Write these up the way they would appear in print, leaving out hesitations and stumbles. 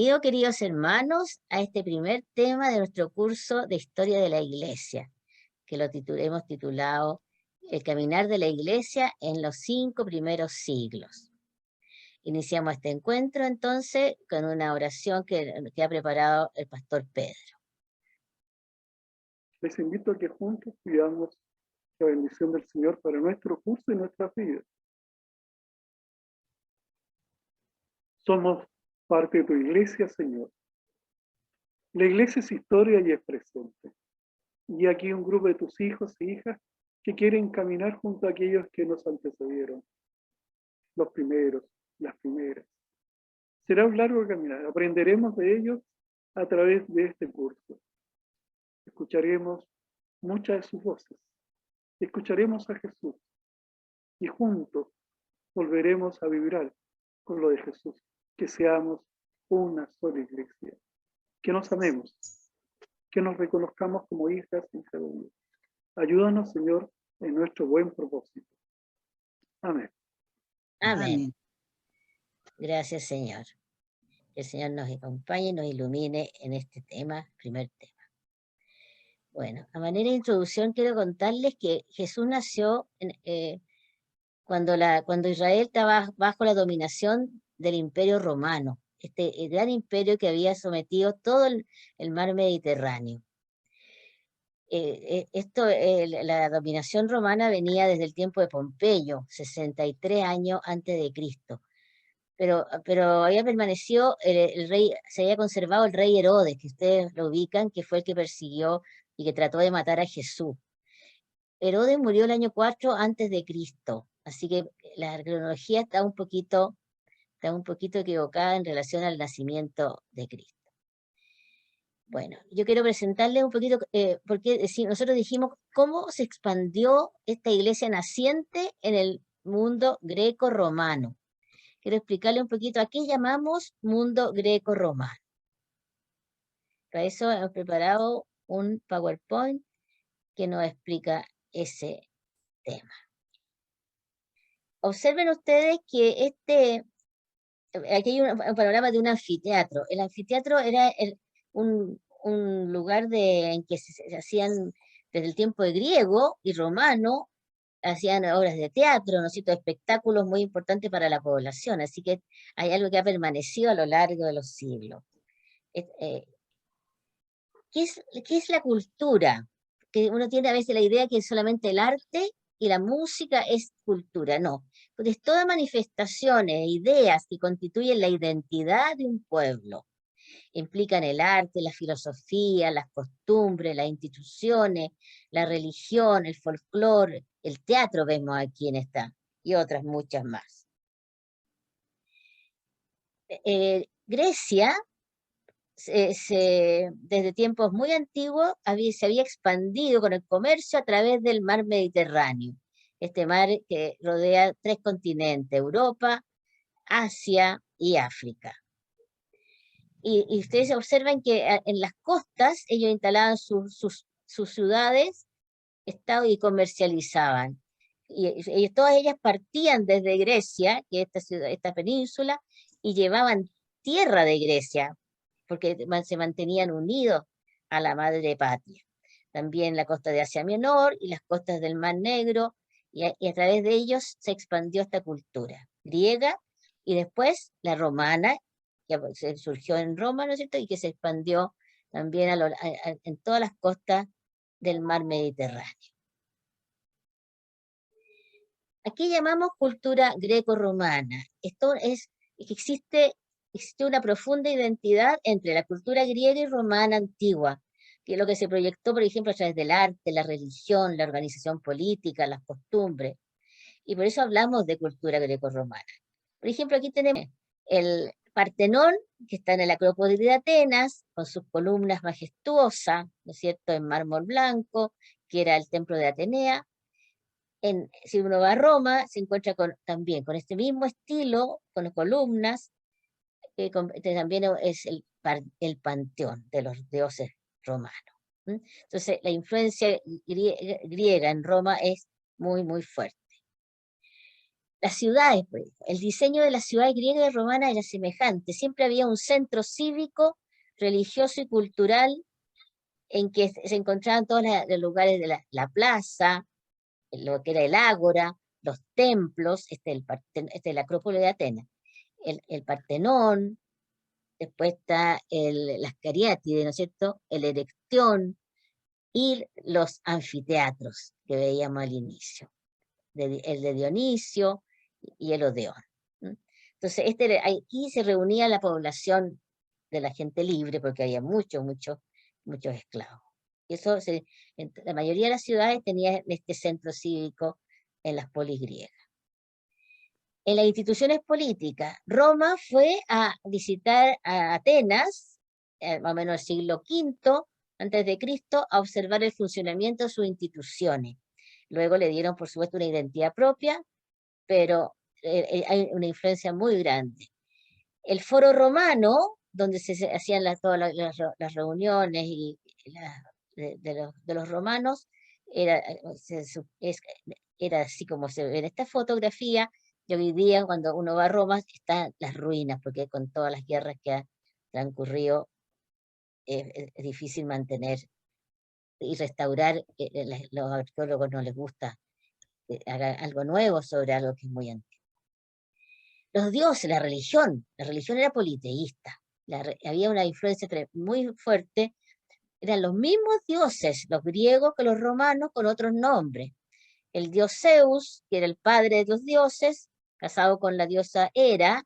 Bienvenidos, queridos hermanos, a este primer tema de nuestro curso de Historia de la Iglesia, que hemos titulado El caminar de la Iglesia en los 5 primeros siglos. Iniciamos este encuentro entonces con una oración que ha preparado el pastor Pedro. Les invito a que juntos pidamos la bendición del Señor para nuestro curso y nuestras vidas. Somos parte de tu iglesia, Señor. La iglesia es historia y es presente. Y aquí un grupo de tus hijos e hijas que quieren caminar junto a aquellos que nos antecedieron, los primeros, las primeras. Será un largo caminar. Aprenderemos de ellos a través de este curso. Escucharemos muchas de sus voces. Escucharemos a Jesús. Y juntos volveremos a vibrar con lo de Jesús. Que seamos una sola iglesia. Que nos amemos. Que nos reconozcamos como hijas y hijas de Dios. Ayúdanos, Señor, en nuestro buen propósito. Amén. Amén. Gracias, Señor. Que el Señor nos acompañe y nos ilumine en este tema, primer tema. Bueno, a manera de introducción quiero contarles que Jesús nació cuando Israel estaba bajo la dominación del Imperio Romano, el gran imperio que había sometido todo el mar Mediterráneo. La dominación romana venía desde el tiempo de Pompeyo, 63 años antes de Cristo. Pero había permanecido el rey, se había conservado el rey Herodes, que ustedes lo ubican, que fue el que persiguió y que trató de matar a Jesús. Herodes murió el año 4 antes de Cristo, así que la cronología está un poquito equivocada en relación al nacimiento de Cristo. Bueno, yo quiero presentarles un poquito, porque nosotros dijimos cómo se expandió esta iglesia naciente en el mundo greco-romano. Quiero explicarle un poquito a qué llamamos mundo greco-romano. Para eso hemos preparado un PowerPoint que nos explica ese tema. Observen ustedes que aquí hay un panorama de un anfiteatro. El anfiteatro era un lugar en que se hacían desde el tiempo de griego y romano, hacían obras de teatro, ¿no es cierto?, espectáculos muy importantes para la población, así que hay algo que ha permanecido a lo largo de los siglos. ¿Qué es la cultura? Que uno tiene a veces la idea que es solamente el arte y la música es cultura. No, pues es toda manifestaciones, ideas que constituyen la identidad de un pueblo. Implican el arte, la filosofía, las costumbres, las instituciones, la religión, el folclore, el teatro vemos aquí en esta, y otras muchas más. Grecia, desde tiempos muy antiguos, se había expandido con el comercio a través del mar Mediterráneo. Este mar que rodea 3 continentes, Europa, Asia y África. Y ustedes observan que en las costas ellos instalaban sus ciudades, estados y comercializaban. Y todas ellas partían desde Grecia, que es esta península, y llevaban tierra de Grecia, porque se mantenían unidos a la madre patria. También la costa de Asia Menor y las costas del Mar Negro, y a través de ellos se expandió esta cultura griega y después la romana, que surgió en Roma, ¿no es cierto?, y que se expandió también en todas las costas del mar Mediterráneo. Aquí llamamos cultura greco-romana. Esto es que existe una profunda identidad entre la cultura griega y romana antigua, que es lo que se proyectó, por ejemplo, a través del arte, la religión, la organización política, las costumbres. Y por eso hablamos de cultura greco-romana. Por ejemplo, aquí tenemos el Partenón, que está en el Acrópolis de Atenas, con sus columnas majestuosas, ¿no es cierto?, en mármol blanco, que era el templo de Atenea. Si uno va a Roma, se encuentra también con este mismo estilo, con las columnas, que también es el panteón de los dioses romanos. Entonces, la influencia griega en Roma es muy, muy fuerte. Las ciudades, pues, el diseño de las ciudades griega y romana era semejante. Siempre había un centro cívico, religioso y cultural en que se encontraban todos los lugares de la plaza, lo que era el ágora, los templos, este es la Acrópolis de Atenas, el Partenón, después está las Cariátides, ¿no es cierto? El Erección y los anfiteatros que veíamos al inicio, el de Dionisio y el Odeón. Entonces, aquí se reunía la población de la gente libre, porque había muchos esclavos. Y la mayoría de las ciudades tenían este centro cívico en las polis griegas. En las instituciones políticas, Roma fue a visitar a Atenas, más o menos el siglo V antes de Cristo, a observar el funcionamiento de sus instituciones. Luego le dieron, por supuesto, una identidad propia, pero hay una influencia muy grande. El foro romano, donde se hacían todas las reuniones de los romanos, era así como se ve en esta fotografía, y hoy día cuando uno va a Roma están las ruinas, porque con todas las guerras que han transcurrido es difícil mantener y restaurar. Los arqueólogos no les gusta haga algo nuevo sobre algo que es muy antiguo. Los dioses, la religión era politeísta, había una influencia muy fuerte, eran los mismos dioses, los griegos que los romanos, con otros nombres. El dios Zeus, que era el padre de los dioses, casado con la diosa Hera,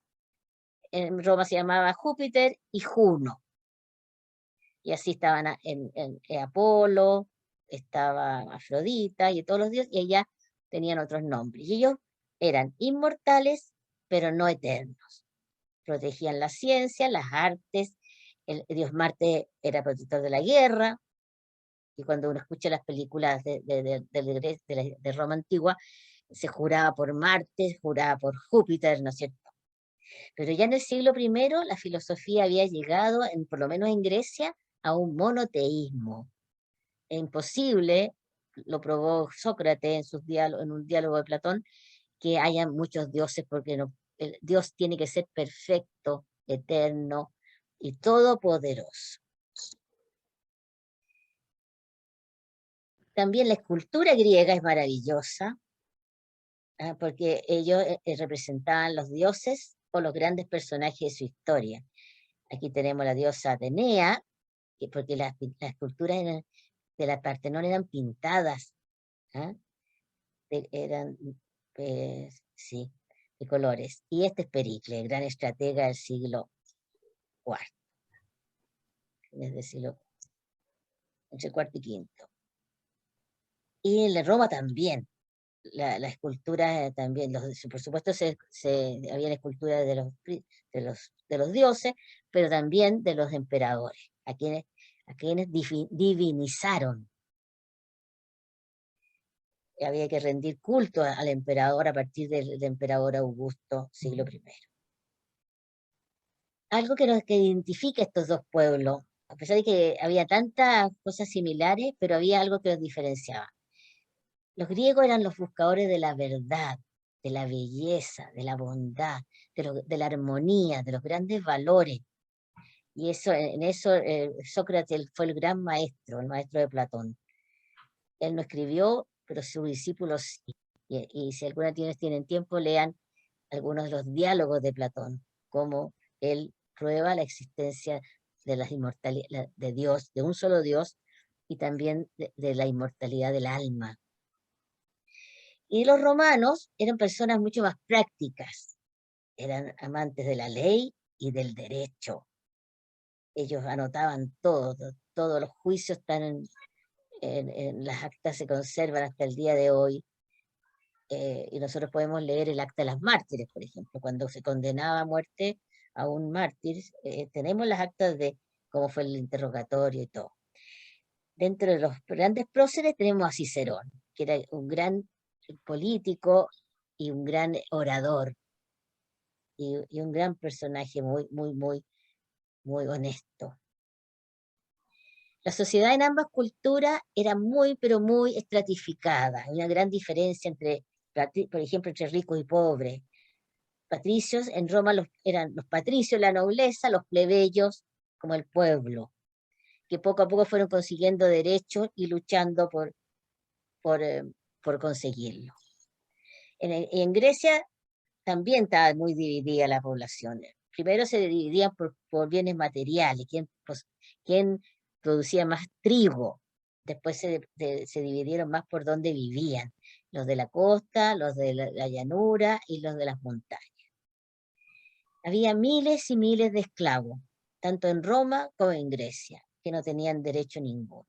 en Roma se llamaba Júpiter y Juno. Y así estaban en Apolo, estaba Afrodita y todos los dioses, y allá tenían otros nombres. Y ellos eran inmortales, pero no eternos. Protegían la ciencia, las artes. El dios Marte era protector de la guerra. Y cuando uno escucha las películas de Roma antigua, se juraba por Marte, juraba por Júpiter, ¿no es cierto? Pero ya en el siglo I la filosofía había llegado, por lo menos en Grecia, a un monoteísmo. Es imposible, lo probó Sócrates en un diálogo de Platón, que haya muchos dioses, porque el Dios tiene que ser perfecto, eterno y todopoderoso. También la escultura griega es maravillosa, porque ellos representaban los dioses o los grandes personajes de su historia. Aquí tenemos la diosa Atenea, porque las esculturas de la Partenón eran pintadas, eran, sí, de colores. Y este es Pericles, el gran estratega del siglo IV, desde el siglo entre el cuarto y quinto. Y en Roma también, la escultura también, por supuesto había esculturas de los dioses, pero también de los emperadores, a quienes divinizaron. Había que rendir culto al emperador a partir del emperador Augusto, siglo I. Algo que identifica a estos dos pueblos, a pesar de que había tantas cosas similares, pero había algo que los diferenciaba. Los griegos eran los buscadores de la verdad, de la belleza, de la bondad, de la armonía, de los grandes valores. Y en eso Sócrates fue el gran maestro, el maestro de Platón. Él no escribió, pero sus discípulos sí. Y si alguna tienen tiempo, lean algunos de los diálogos de Platón, cómo él prueba la existencia de la inmortalidad de Dios, de un solo Dios, y también de la inmortalidad del alma. Y los romanos eran personas mucho más prácticas, eran amantes de la ley y del derecho. Ellos anotaban todo, todos los juicios están en las actas, se conservan hasta el día de hoy. Y nosotros podemos leer el acta de las mártires, por ejemplo, cuando se condenaba a muerte a un mártir, tenemos las actas de cómo fue el interrogatorio y todo. Dentro de los grandes próceres tenemos a Cicerón, que era un gran político y un gran orador, y un gran personaje muy honesto. La sociedad en ambas culturas era pero muy estratificada. Hay una gran diferencia entre por ejemplo, entre ricos y pobres. Patricios, en Roma eran los patricios, la nobleza, los plebeyos, como el pueblo, que poco a poco fueron consiguiendo derechos y luchando por, eh, por conseguirlo. En Grecia también estaba muy dividida la población. Primero se dividían por bienes materiales, quién producía más trigo. Después se dividieron más por dónde vivían, los de la costa, los de la llanura y los de las montañas. Había miles y miles de esclavos, tanto en Roma como en Grecia, que no tenían derecho ninguno.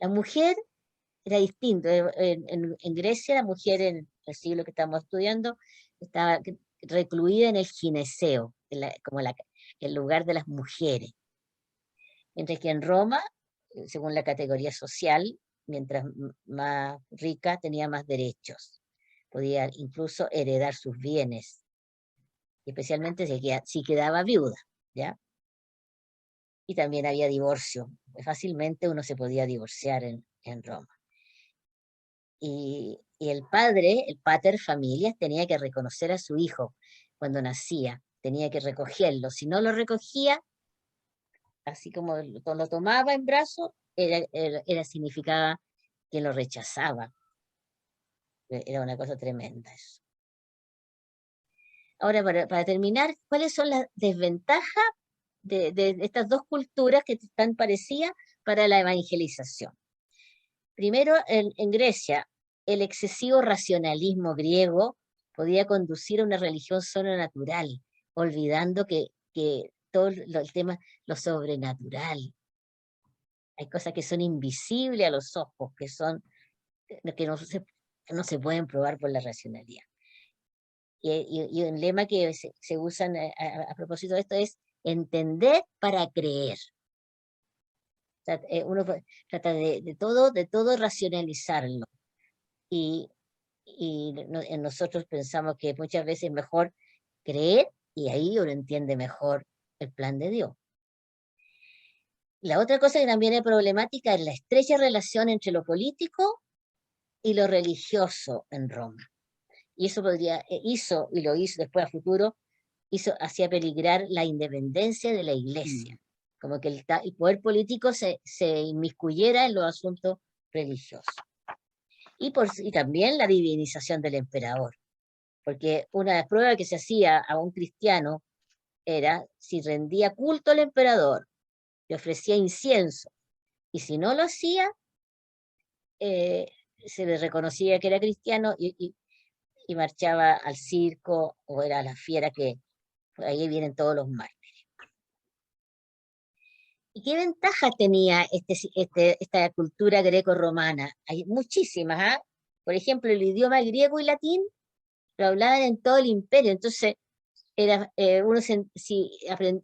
La mujer era distinto. En Grecia la mujer, en el siglo que estamos estudiando, estaba recluida en el gineceo, como el lugar de las mujeres. Mientras que en Roma, según la categoría social, mientras más rica tenía más derechos. Podía incluso heredar sus bienes, especialmente si quedaba viuda, ¿ya? Y también había divorcio. Fácilmente uno se podía divorciar en Roma. Y el padre, el pater familias, tenía que reconocer a su hijo cuando nacía, tenía que recogerlo. Si no lo recogía, así como lo tomaba en brazos, significaba que lo rechazaba. Era una cosa tremenda eso. Ahora, para terminar, ¿cuáles son las desventajas de estas dos culturas que están parecidas para la evangelización? Primero, en Grecia, el excesivo racionalismo griego podía conducir a una religión solo natural, olvidando que todo el tema, lo sobrenatural. Hay cosas que son invisibles a los ojos, que no se pueden probar por la racionalidad. Y un lema que se usa a propósito de esto es entender para creer. O sea, uno trata de todo racionalizarlo. Y nosotros pensamos que muchas veces es mejor creer y ahí uno entiende mejor el plan de Dios. La otra cosa que también es problemática es la estrecha relación entre lo político y lo religioso en Roma. Y eso hizo después a futuro, hacía peligrar la independencia de la iglesia, como que el poder político se inmiscuyera en los asuntos religiosos. Y también la divinización del emperador, porque una de las pruebas que se hacía a un cristiano era si rendía culto al emperador, le ofrecía incienso, y si no lo hacía, se le reconocía que era cristiano y marchaba al circo o era a la fiera, que ahí vienen todos los mártires. ¿Y qué ventaja tenía esta cultura greco-romana? Hay muchísimas, ¿ah? Por ejemplo, el idioma griego y latín lo hablaban en todo el imperio, entonces si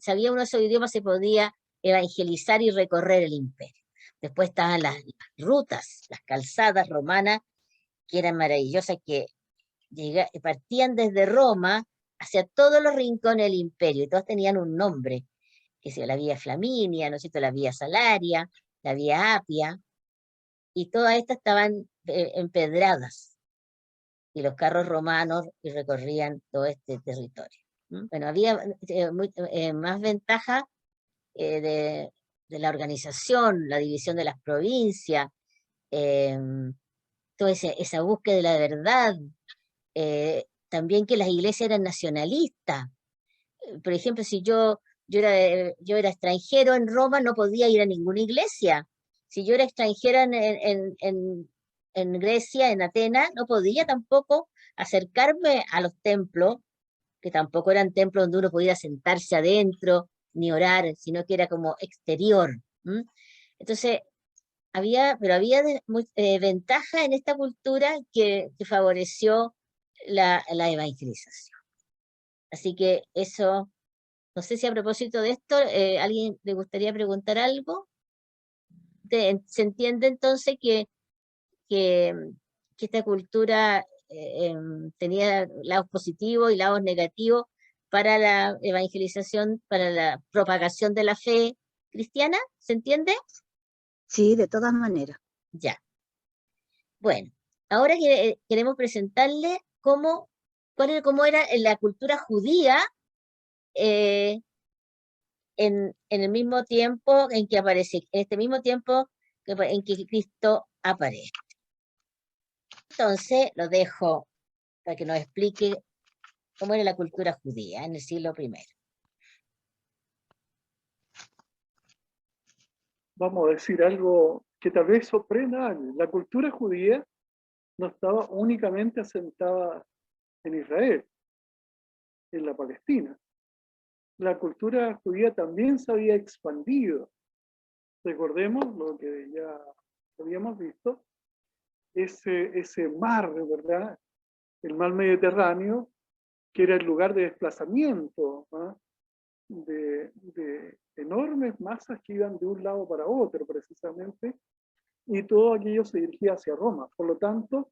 sabía uno de esos idiomas se podía evangelizar y recorrer el imperio. Después estaban las rutas, las calzadas romanas, que eran maravillosas, que partían desde Roma hacia todos los rincones del imperio, y todos tenían un nombre, que sea la vía Flaminia, ¿no es cierto?, la vía Salaria, la vía Apia, y todas estas estaban empedradas, y los carros romanos recorrían todo este territorio. Bueno, había más ventaja de la organización, la división de las provincias, toda esa búsqueda de la verdad, también que las iglesias eran nacionalistas. Por ejemplo, si yo era extranjero en Roma, no podía ir a ninguna iglesia. Si yo era extranjera en Grecia, en Atenas, no podía tampoco acercarme a los templos, que tampoco eran templos donde uno podía sentarse adentro ni orar, sino que era como exterior. Entonces, había ventaja en esta cultura que favoreció la evangelización. Así que eso, no sé si a propósito de esto, ¿alguien le gustaría preguntar algo? ¿Se entiende entonces que esta cultura tenía lados positivos y lados negativos para la evangelización, para la propagación de la fe cristiana? ¿Se entiende? Sí, de todas maneras. Ya. Bueno, ahora queremos presentarle cómo era la cultura judía en el mismo tiempo en que aparece, en este mismo tiempo en que Cristo aparece. Entonces lo dejo para que nos explique cómo era la cultura judía en el siglo I. Vamos a decir algo que tal vez sorprenda a alguien. La cultura judía no estaba únicamente asentada en Israel, en la Palestina. La cultura judía también se había expandido. Recordemos lo que ya habíamos visto, ese mar, ¿verdad? El mar Mediterráneo, que era el lugar de desplazamiento, ¿no? de enormes masas que iban de un lado para otro, precisamente, y todo aquello se dirigía hacia Roma. Por lo tanto,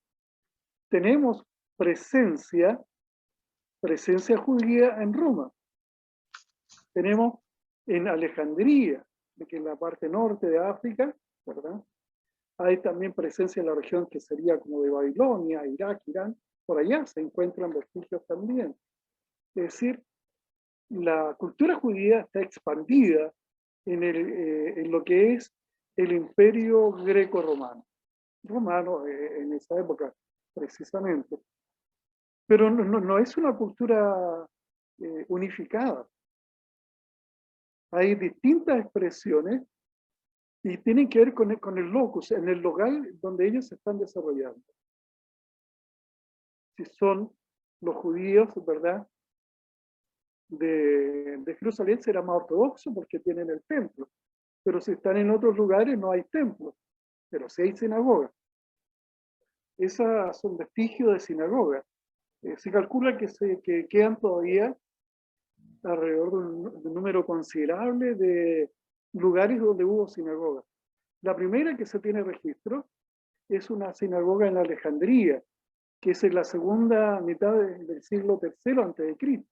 tenemos presencia judía en Roma. Tenemos en Alejandría, que es la parte norte de África, ¿verdad? Hay también presencia en la región que sería como de Babilonia, Irak, Irán. Por allá se encuentran vestigios también. Es decir, la cultura judía está expandida en lo que es el imperio greco-romano. Romano en esa época, precisamente. Pero no es una cultura unificada. Hay distintas expresiones y tienen que ver con el locus, en el lugar donde ellos se están desarrollando. Si son los judíos, ¿verdad? De Jerusalén será más ortodoxo porque tienen el templo. Pero si están en otros lugares no hay templo, pero sí hay sinagogas. Esas son vestigios de sinagogas. Se calcula que quedan todavía alrededor de un número considerable de lugares donde hubo sinagogas. La primera que se tiene registro es una sinagoga en Alejandría, que es en la segunda mitad del siglo III a.C.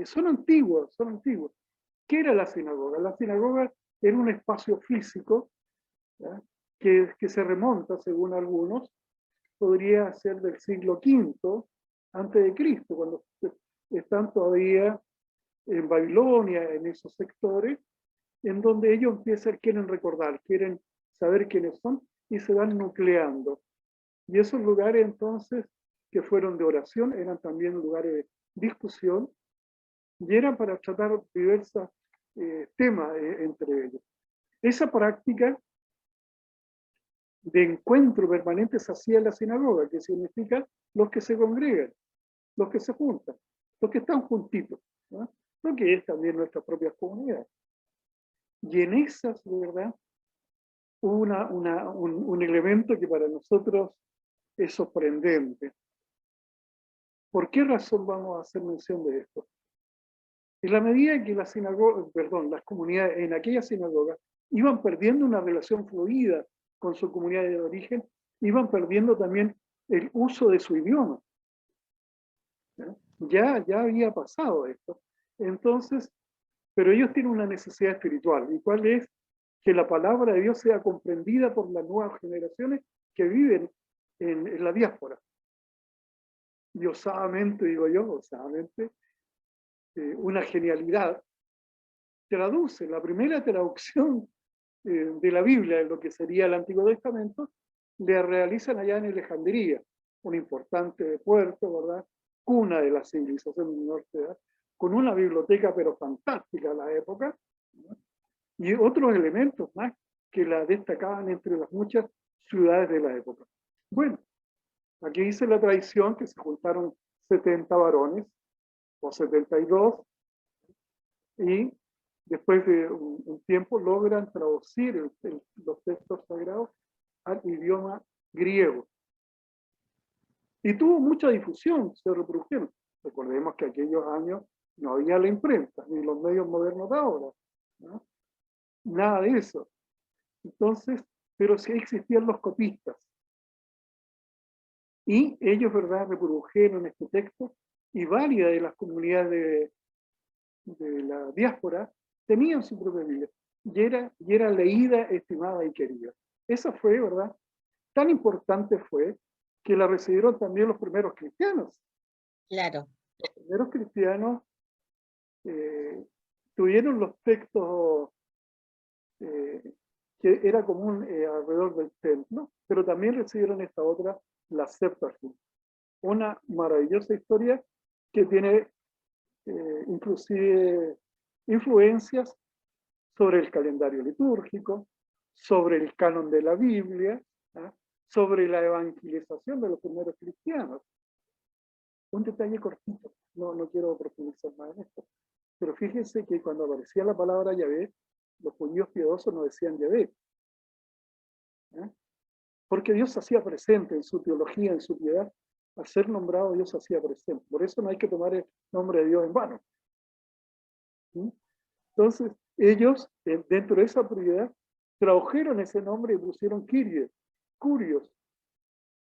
Son antiguos, son antiguos. ¿Qué era la sinagoga? La sinagoga era un espacio físico, ¿ya? Que se remonta, según algunos, podría ser del siglo V antes de Cristo, cuando están todavía en Babilonia, en esos sectores, en donde ellos quieren recordar, quieren saber quiénes son y se van nucleando. Y esos lugares entonces que fueron de oración eran también lugares de discusión y eran para tratar diversos temas entre ellos. Esa práctica de encuentro permanente se hacía en la sinagoga, que significa los que se congregan, los que se juntan, los que están juntitos, ¿no? Lo que es también nuestras propias comunidades. Y en esas, ¿verdad? Hubo un elemento que para nosotros es sorprendente. ¿Por qué razón vamos a hacer mención de esto? En la medida que las comunidades en aquella sinagoga iban perdiendo una relación fluida con su comunidad de origen, iban perdiendo también el uso de su idioma. Ya había pasado esto. Entonces, pero ellos tienen una necesidad espiritual. ¿Y cuál es? Que la palabra de Dios sea comprendida por las nuevas generaciones que viven en la diáspora. Y osadamente, digo yo, osadamente, una genialidad traduce, la primera traducción de la Biblia, en lo que sería el Antiguo Testamento, le realizan allá en Alejandría, un importante puerto, ¿verdad? Cuna de la civilización del norte, ¿verdad? Con una biblioteca pero fantástica a la época, ¿no? Y otros elementos más que la destacaban entre las muchas ciudades de la época. Bueno, aquí dice la tradición que se juntaron 70 varones, o 72, y después de un tiempo logran traducir los textos sagrados al idioma griego. Y tuvo mucha difusión, se reprodujeron. Recordemos que aquellos años no había la imprenta, ni los medios modernos de ahora, ¿no? Nada de eso. Entonces, pero sí existían los copistas. Y ellos, ¿verdad?, reprodujeron este texto y varias de las comunidades de la diáspora tenían su propia Biblia. Y era leída, estimada y querida. Esa fue, ¿verdad?, tan importante fue que la recibieron también los primeros cristianos. Claro. Los primeros cristianos tuvieron los textos que era común alrededor del templo, pero también recibieron esta otra, la Septuaginta. Una maravillosa historia que tiene inclusive influencias sobre el calendario litúrgico, sobre el canon de la Biblia, ¿ah? Sobre la evangelización de los primeros cristianos. Un detalle cortito, no quiero profundizar más en esto, pero fíjense que cuando aparecía la palabra Yahvé, los judíos piadosos no decían Yahvé, ¿eh? Porque Dios se hacía presente en su teología, en su piedad. Al ser nombrado, Dios se hacía presente. Por eso no hay que tomar el nombre de Dios en vano. ¿Sí? Entonces, ellos, dentro de esa prioridad, tradujeron ese nombre y pusieron Kyrie, Curios,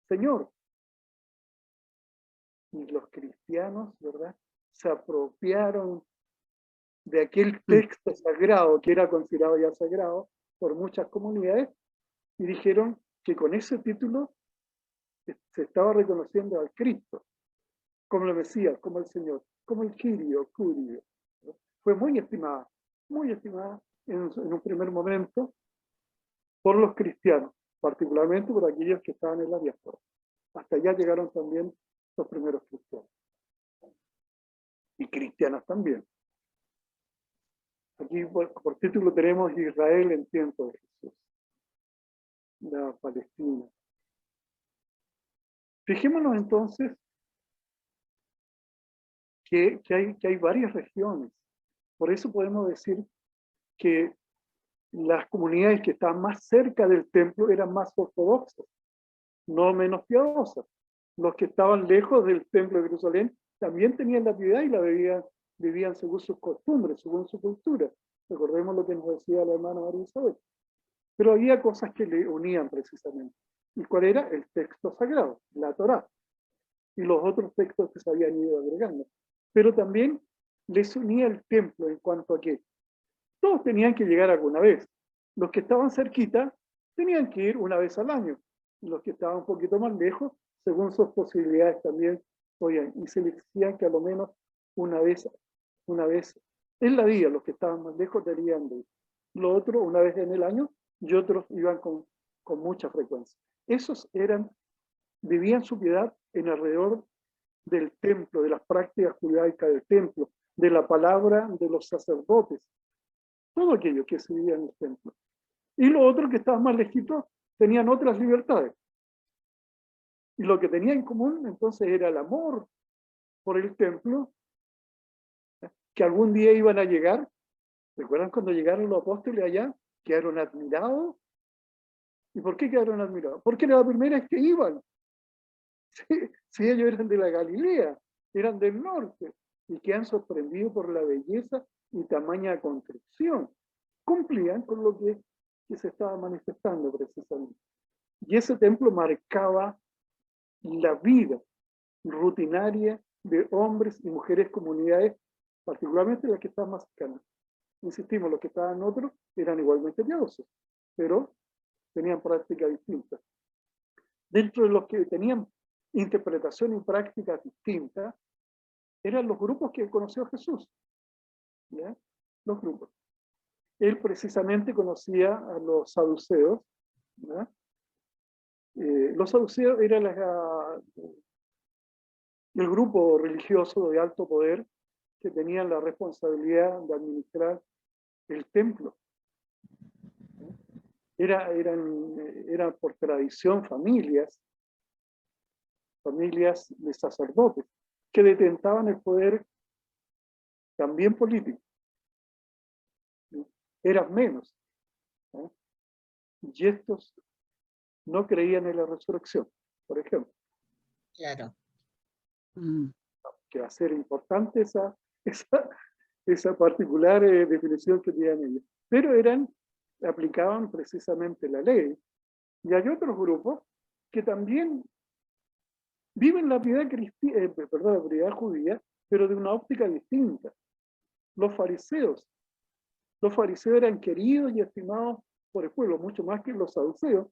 Señor. Y los cristianos, ¿verdad?, se apropiaron de aquel texto sagrado, que era considerado ya sagrado por muchas comunidades, y dijeron que con ese título se estaba reconociendo al Cristo, como el Mesías, como el Señor, como el Kyrio, Curio. Fue muy estimada en un primer momento por los cristianos, particularmente por aquellos que estaban en la diáspora. Hasta allá llegaron también los primeros cristianos. Y cristianas también. Aquí por título tenemos Israel en tiempo de Jesús. La Palestina. Fijémonos entonces que hay varias regiones. Por eso podemos decir que las comunidades que estaban más cerca del templo eran más ortodoxas, no menos piadosas. Los que estaban lejos del templo de Jerusalén también tenían la piedad y la vivían según sus costumbres, según su cultura. Recordemos lo que nos decía la hermana María Isabel. Pero había cosas que le unían precisamente. ¿Y cuál era? El texto sagrado, la Torá, y los otros textos que se habían ido agregando. Pero también les unía el templo en cuanto a que todos tenían que llegar alguna vez. Los que estaban cerquita tenían que ir una vez al año. Y los que estaban un poquito más lejos, según sus posibilidades también, oían. Y se les decía que a lo menos una vez en la vida, los que estaban más lejos deberían de ir. Lo otro, una vez en el año, y otros iban con mucha frecuencia. Esos vivían su piedad en alrededor del templo, de las prácticas judaicas del templo, de la palabra de los sacerdotes, todo aquello que se vivía en el templo. Y los otros que estaban más lejitos tenían otras libertades. Y lo que tenía en común entonces era el amor por el templo, que algún día iban a llegar. ¿Recuerdan cuando llegaron los apóstoles allá? Quedaron admirados. ¿Y por qué quedaron admirados? Porque era la primera vez que iban. Si ellos eran de la Galilea, eran del norte, y quedan sorprendidos por la belleza y tamaña construcción. Cumplían con lo que se estaba manifestando precisamente. Y ese templo marcaba la vida rutinaria de hombres y mujeres, comunidades, particularmente las que estaban más cercanas. Insistimos, los que estaban otros eran igualmente piadosos, pero tenían prácticas distintas. Dentro de los que tenían interpretación y prácticas distintas, eran los grupos que conoció Jesús. ¿Ya? Los grupos. Él precisamente conocía a los saduceos. ¿Ya? Los saduceos eran el grupo religioso de alto poder que tenían la responsabilidad de administrar el templo. Eran por tradición familias de sacerdotes que detentaban el poder también político. Eran menos. Y estos no creían en la resurrección, por ejemplo. Claro. Que va a ser importante esa particular definición que tenían ellos. Pero aplicaban precisamente la ley. Y hay otros grupos que también viven la piedad la piedad judía, pero de una óptica distinta. Los fariseos. Los fariseos eran queridos y estimados por el pueblo, mucho más que los saduceos,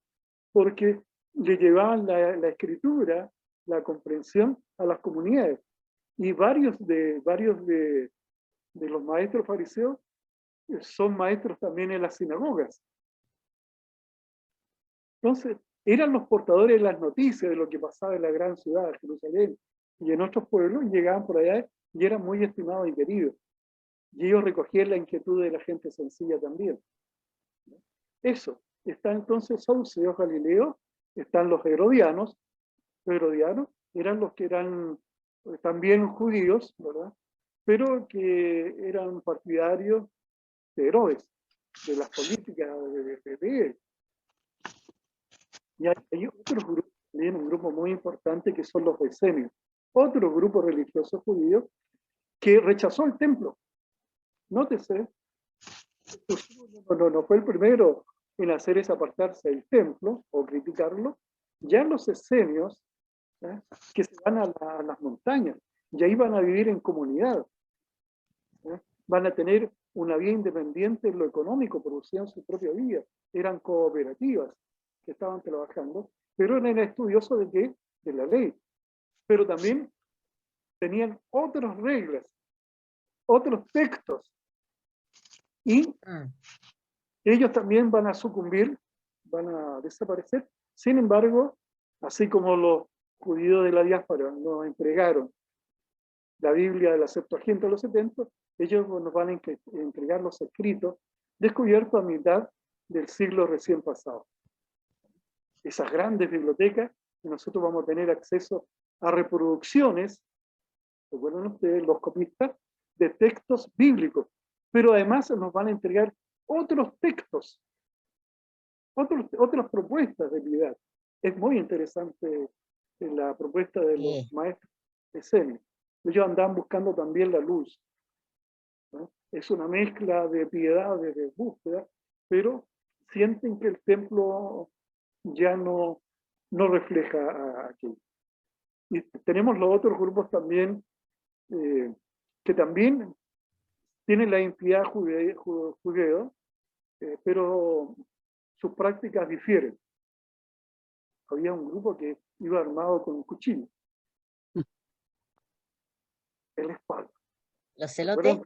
porque le llevaban la escritura, la comprensión a las comunidades. Y varios de los maestros fariseos son maestros también en las sinagogas. Entonces, eran los portadores de las noticias de lo que pasaba en la gran ciudad de Jerusalén y en otros pueblos, y llegaban por allá y eran muy estimados y queridos. Y ellos recogían la inquietud de la gente sencilla también. Eso. Está entonces Sauceos Galileo, están los herodianos. Los herodianos eran los que eran también judíos, ¿verdad? Pero que eran partidarios de Herodes, de las políticas de él. Y hay otro grupo, también un grupo muy importante, que son los esenios, otro grupo religioso judío que rechazó el templo. Nótese, no fue el primero en hacer es apartarse del templo o criticarlo. Ya los esenios, ¿eh?, que se van a las montañas, y ahí van a vivir en comunidad, ¿eh?, van a tener una vida independiente en lo económico, producían su propia vida, eran cooperativas que estaban trabajando, pero eran estudiosos de qué, de la ley, pero también tenían otras reglas, otros textos, y ellos también van a sucumbir, van a desaparecer. Sin embargo, así como los judíos de la diáspora nos entregaron la Biblia de la Septuaginta de los 70, ellos nos van a entregar los escritos descubiertos a mitad del siglo recién pasado. Esas grandes bibliotecas, y nosotros vamos a tener acceso a reproducciones, recuerden ustedes, los copistas, de textos bíblicos, pero además nos van a entregar otros textos, otras propuestas de piedad. Es muy interesante la propuesta de los maestros esenios. Ellos andaban buscando también la luz, ¿no? Es una mezcla de piedad, de búsqueda, pero sienten que el templo ya no refleja aquello. Y tenemos los otros grupos también, que también tienen la identidad judeo, pero sus prácticas difieren. Había un grupo que iba armado con un cuchillo en la espalda. ¿Los celotes?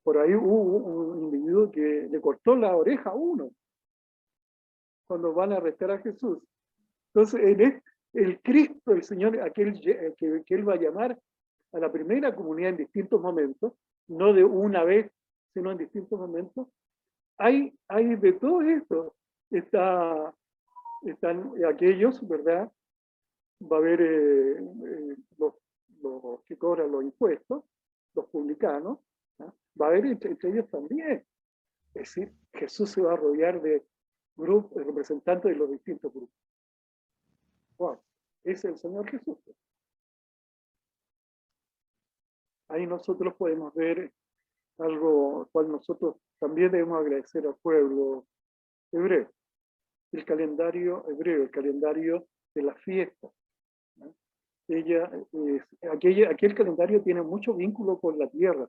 Por ahí hubo un individuo que le cortó la oreja a uno cuando van a arrestar a Jesús. Entonces, el Cristo, el Señor, aquel que Él va a llamar a la primera comunidad en distintos momentos, no de una vez, sino en distintos momentos, hay de todo esto. Están aquellos, ¿verdad? Va a haber los que cobran los impuestos, los publicanos, ¿no? Va a haber entre ellos también. Es decir, Jesús se va a rodear de grupos, representantes de los distintos grupos. Wow, es el Señor Jesús. Ahí nosotros podemos ver algo cual nosotros también debemos agradecer al pueblo hebreo. El calendario hebreo, el calendario de las fiestas, ¿no? Aquel calendario tiene mucho vínculo con la tierra,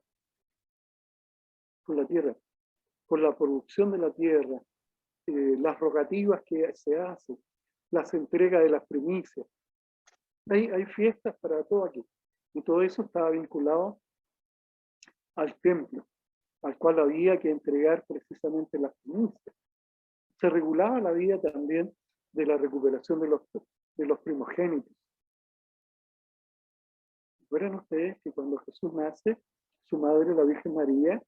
con la producción de la tierra, las rogativas que se hacen, las entregas de las primicias. Hay fiestas para todo aquí. Y todo eso estaba vinculado al templo, al cual había que entregar precisamente las primicias. Se regulaba la vida también de la recuperación de los primogénitos. Recuerden ustedes que cuando Jesús nace, su madre, la Virgen María,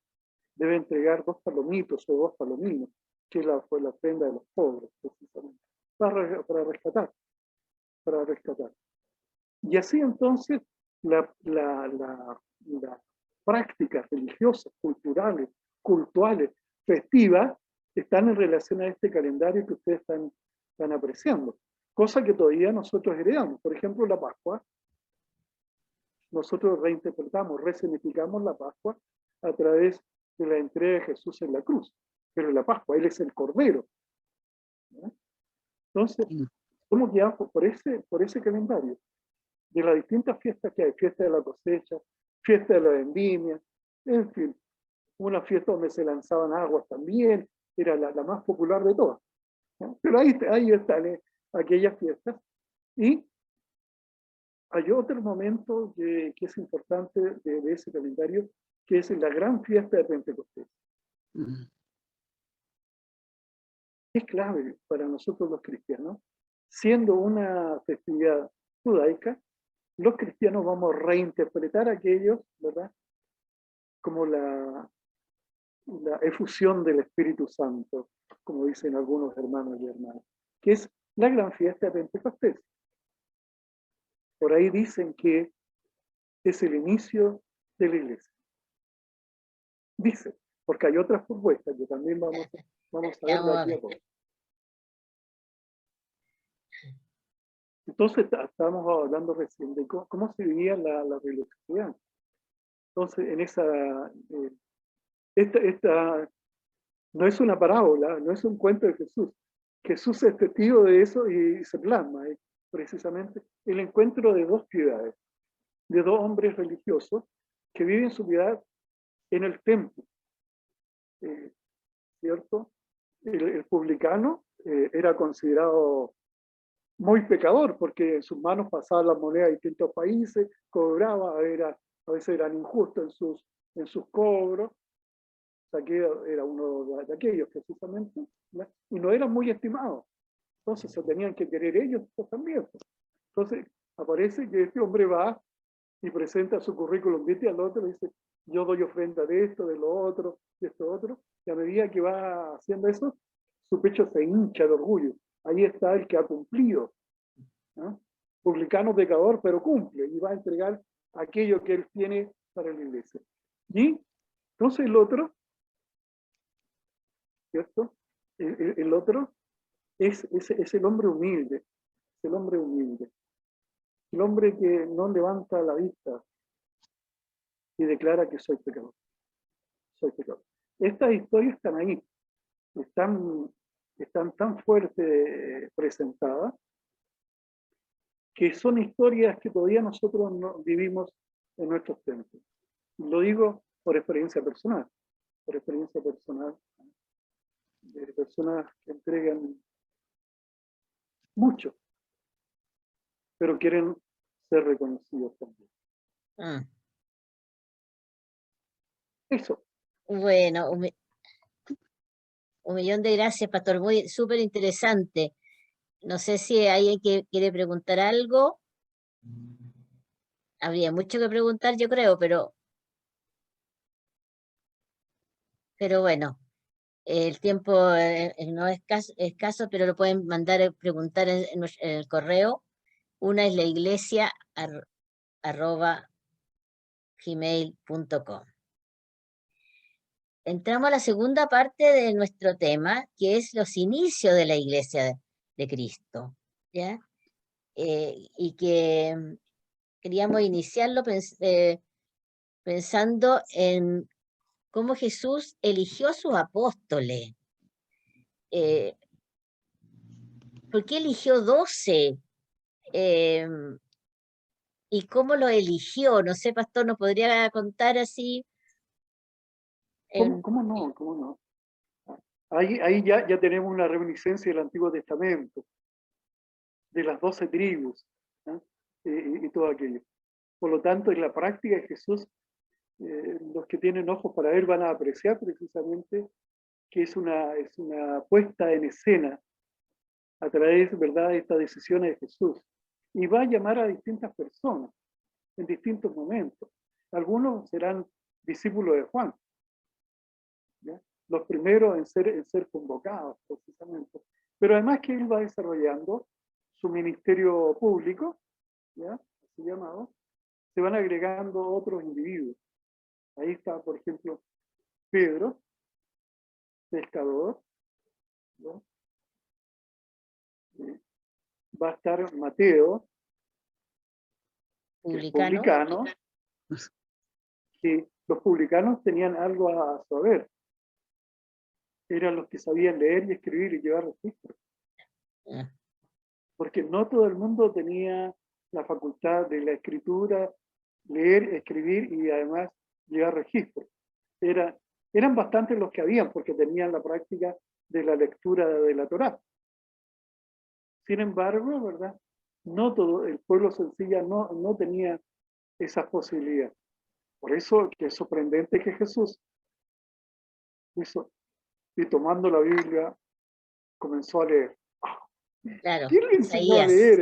debe entregar 2 palomitos o 2 palominos, que fue la ofrenda de los pobres, precisamente, para rescatar. Y así entonces las prácticas religiosas, culturales, cultuales, festivas, están en relación a este calendario que ustedes están apreciando. Cosa que todavía nosotros heredamos. Por ejemplo, la Pascua. Nosotros reinterpretamos, resignificamos la Pascua a través de la entrega de Jesús en la cruz. Pero la Pascua, Él es el Cordero, ¿no? Entonces, somos guiados por ese calendario de las distintas fiestas que hay: fiesta de la cosecha, fiesta de la vendimia, en fin, una fiesta donde se lanzaban aguas también, era la más popular de todas, ¿no? Pero ahí aquellas fiestas. Y hay otro momento que es importante de ese calendario, que es la gran fiesta de Pentecostés. Es clave para nosotros los cristianos. Siendo una festividad judaica, los cristianos vamos a reinterpretar aquellos, ¿verdad?, como la efusión del Espíritu Santo, como dicen algunos hermanos y hermanas, que es la gran fiesta de Pentecostés. Por ahí dicen que es el inicio de la iglesia. Dicen, porque hay otras propuestas que también vamos a ver de aquí a poco. Entonces, estábamos hablando recién de cómo se vivía la religiosidad. Entonces, en esta no es una parábola, no es un cuento de Jesús. Jesús es testigo de eso y se plasma precisamente el encuentro de dos piedades, de dos hombres religiosos que viven su piedad en el templo. ¿Cierto? El publicano era considerado muy pecador porque en sus manos pasaban las monedas de distintos países, cobraba, a veces eran injustos en sus cobros. Saqueo era uno de aquellos precisamente, ¿no? Y no eran muy estimados. Entonces se tenían que querer ellos también. Entonces aparece que este hombre va y presenta su currículum vitae al otro y dice, yo doy ofrenda de esto, de lo otro, de esto otro. Y a medida que va haciendo eso, su pecho se hincha de orgullo. Ahí está el que ha cumplido, ¿no? Publicano pecador, pero cumple y va a entregar aquello que él tiene para la iglesia. Y entonces el otro, ¿cierto? El otro es el hombre humilde, el hombre humilde, el hombre que no levanta la vista y declara que soy pecador. Soy pecador. Estas historias están ahí, están tan fuerte presentadas, que son historias que todavía nosotros no vivimos en nuestros templos. Lo digo por experiencia personal de personas que entregan mucho, pero quieren ser reconocidos también. Eso. Bueno, un millón de gracias, pastor. Muy súper interesante. No sé si hay alguien que quiere preguntar algo. Habría mucho que preguntar, yo creo, pero bueno, el tiempo no es escaso, pero lo pueden mandar a preguntar en el correo. Una es la iglesia @gmail.com. Entramos a la segunda parte de nuestro tema, que es los inicios de la iglesia de Cristo, ¿ya? Y que queríamos iniciarlo pensando en cómo Jesús eligió a sus apóstoles. ¿Por qué eligió 12? ¿Y cómo lo eligió? No sé, pastor, ¿nos podría contar así? ¿Cómo no? Ahí ya tenemos una reminiscencia del Antiguo Testamento, de las 12 tribus, ¿no? Y todo aquello. Por lo tanto, en la práctica de Jesús, los que tienen ojos para ver van a apreciar precisamente que es una puesta en escena a través, ¿verdad?, de estas decisiones de Jesús. Y va a llamar a distintas personas en distintos momentos. Algunos serán discípulos de Juan, ¿ya? Los primeros en ser convocados precisamente. Pero además que él va desarrollando su ministerio público, ¿ya?, así llamado, se van agregando otros individuos. Ahí está, por ejemplo, Pedro, pescador, ¿no? Va a estar Mateo, publicano, que los publicanos tenían algo a saber. Eran los que sabían leer y escribir y llevar registros. Porque no todo el mundo tenía la facultad de la escritura, leer, escribir y además llevar registros. Eran bastantes los que habían porque tenían la práctica de la lectura de la Torá. Sin embargo, ¿verdad? No todo el pueblo sencilla no tenía esa posibilidad. Por eso que es sorprendente que Jesús hizo, y tomando la Biblia, comenzó a leer. Claro, ¿Quién le enseñó a Isaías. leer?